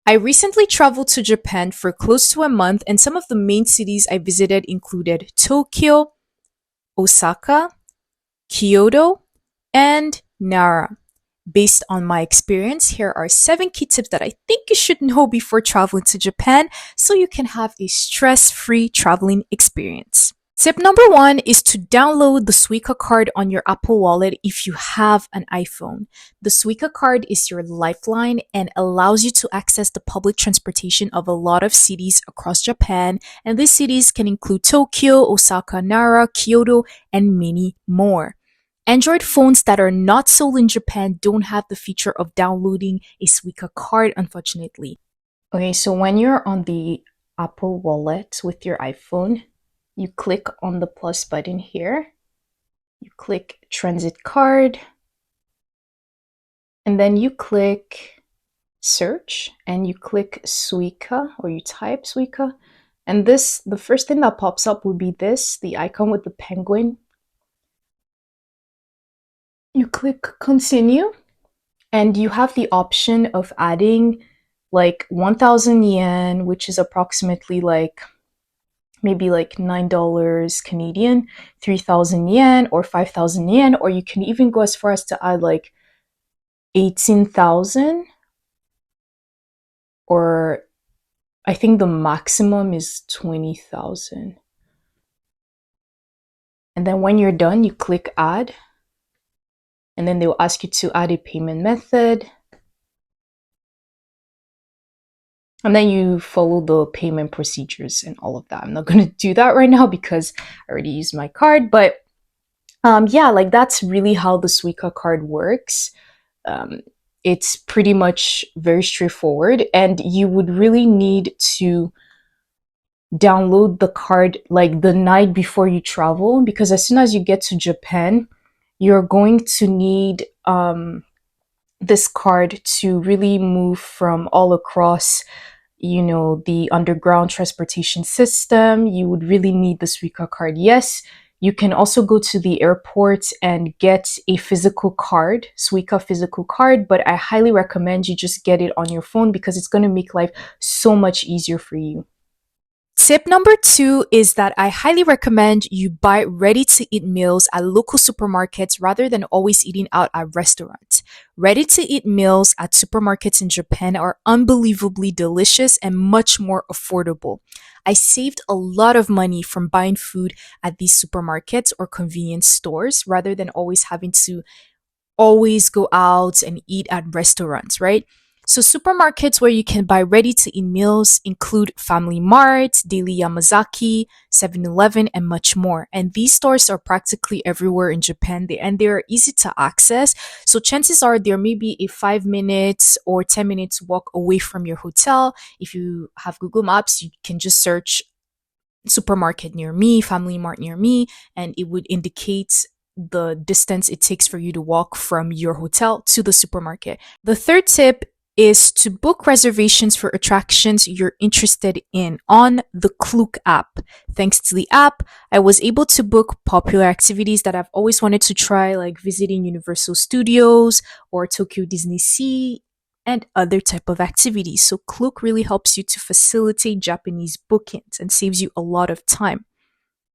I recently traveled to Japan for close to a month, and some of the main cities I visited included Tokyo, Osaka, Kyoto, and Nara. Based on my experience, here are 7 key tips that I think you should know before traveling to Japan so you can have a stress free traveling experience. Tip number 1 is to download the Suica card on your Apple Wallet if you have an iPhone. The Suica card is your lifeline and allows you to access the public transportation of a lot of cities across Japan, and these cities can include Tokyo, Osaka, Nara, Kyoto, and many more. Android phones that are not sold in Japan don't have the feature of downloading a Suica card, unfortunately. Okay, so when you're on the Apple Wallet with your iPhone, you click on the plus button here, you click transit card, and then you click search and you click Suica, or you type Suica. And the first thing that pops up would be the icon with the penguin. You click continue and you have the option of adding like 1,000 yen, which is approximately like maybe like $9 Canadian, 3,000 yen, or 5,000 yen, or you can even go as far as to add like 18,000, or I think the maximum is 20,000. And then when you're done, you click add, and then they'll ask you to add a payment method. And then you follow the payment procedures and all of that. I'm not going to do that right now because I already used my card. But yeah, like that's really how the Suica card works. It's pretty much very straightforward, and you would really need to download the card like the night before you travel, because as soon as you get to Japan, you're going to need this card to really move from all across, the underground transportation system. You would really need the Suica card. Yes, you can also go to the airport and get a physical card, Suica physical card, but I highly recommend you just get it on your phone because it's going to make life so much easier for you. Tip number 2 is that I highly recommend you buy ready to eat meals at local supermarkets rather than always eating out at restaurants. Ready to eat meals at supermarkets in Japan are unbelievably delicious and much more affordable. I saved a lot of money from buying food at these supermarkets or convenience stores rather than always having to always go out and eat at restaurants, right? So supermarkets where you can buy ready-to-eat meals include Family Mart, Daily Yamazaki, 7-Eleven, and much more. And these stores are practically everywhere in Japan, and they are easy to access. So chances are there may be a 5 minutes or 10 minutes walk away from your hotel. If you have Google Maps, you can just search supermarket near me, Family Mart near me, and it would indicate the distance it takes for you to walk from your hotel to the supermarket. The third tip is to book reservations for attractions you're interested in on the Klook app. Thanks to the app, I was able to book popular activities that I've always wanted to try, like visiting Universal Studios or Tokyo Disney Sea and other type of activities. So Klook really helps you to facilitate Japanese bookings and saves you a lot of time.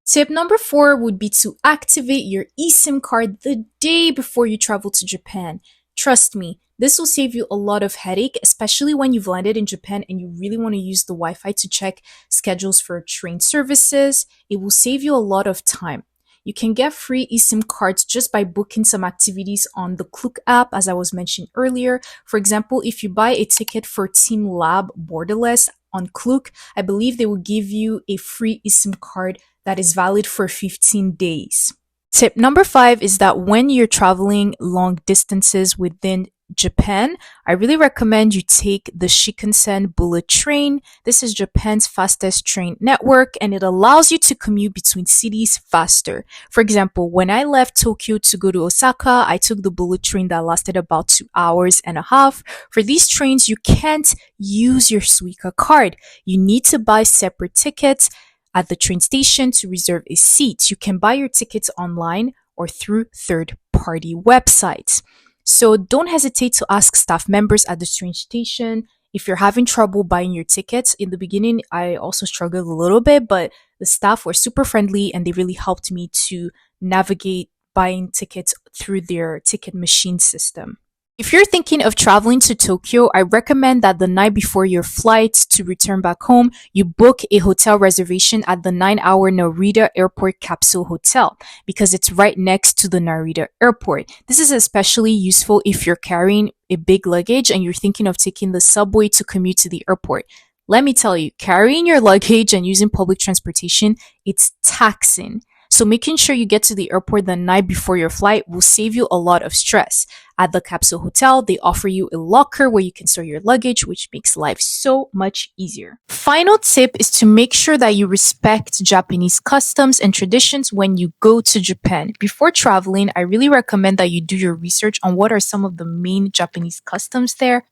Tip number 4 would be to activate your eSIM card the day before you travel to Japan. Trust me, this will save you a lot of headache, especially when you've landed in Japan and you really want to use the Wi-Fi to check schedules for train services. It will save you a lot of time. You can get free eSIM cards just by booking some activities on the Klook app, as I was mentioning earlier. For example, if you buy a ticket for Team Lab Borderless on Klook, I believe they will give you a free eSIM card that is valid for 15 days. Tip number 5 is that when you're traveling long distances within Japan, I really recommend you take the Shinkansen bullet train. This is Japan's fastest train network, and it allows you to commute between cities faster. For example, when I left Tokyo to go to Osaka, I took the bullet train that lasted about 2 hours and a half. For these trains, you can't use your Suica card. You need to buy separate tickets at the train station to reserve a seat. You can buy your tickets online or through third-party websites. So don't hesitate to ask staff members at the train station if you're having trouble buying your tickets, in the beginning, I also struggled a little bit, but the staff were super friendly and they really helped me to navigate buying tickets through their ticket machine system. If you're thinking of traveling to Tokyo, I recommend that the night before your flight to return back home, you book a hotel reservation at the 9-hour Narita Airport Capsule Hotel because it's right next to the Narita Airport. This is especially useful if you're carrying a big luggage and you're thinking of taking the subway to commute to the airport. Let me tell you, carrying your luggage and using public transportation, it's taxing. So making sure you get to the airport the night before your flight will save you a lot of stress. At the capsule hotel, they offer you a locker where you can store your luggage, which makes life so much easier. Final tip is to make sure that you respect Japanese customs and traditions when you go to Japan. Before traveling, I really recommend that you do your research on what are some of the main Japanese customs there.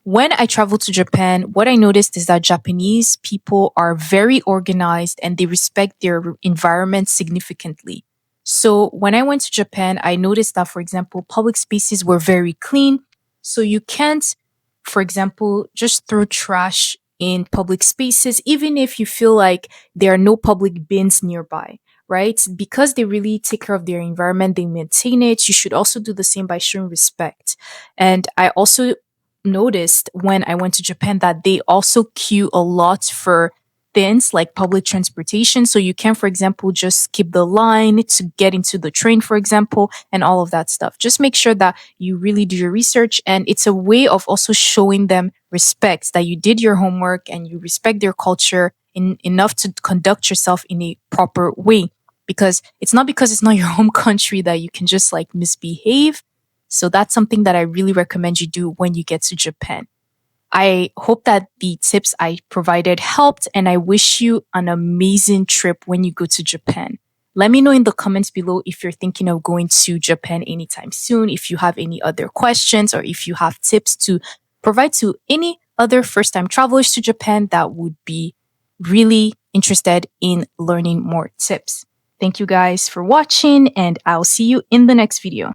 When I traveled to Japan, what I noticed is that Japanese people are very organized and they respect their environment significantly. So when I went to Japan, I noticed that, for example, public spaces were very clean. So you can't, for example, just throw trash in public spaces, even if you feel like there are no public bins nearby, right? Because they really take care of their environment, they maintain it. You should also do the same by showing respect. And I also noticed when I went to Japan that they also queue a lot for things like public transportation. So you can, for example, just skip the line to get into the train, for example, and all of that stuff. Just make sure that you really do your research. And it's a way of also showing them respect, that you did your homework and you respect their culture enough to conduct yourself in a proper way. Because it's not your home country that you can just like misbehave. So that's something that I really recommend you do when you get to Japan. I hope that the tips I provided helped, and I wish you an amazing trip when you go to Japan. Let me know in the comments below if you're thinking of going to Japan anytime soon, if you have any other questions, or if you have tips to provide to any other first-time travelers to Japan that would be really interested in learning more tips. Thank you guys for watching, and I'll see you in the next video.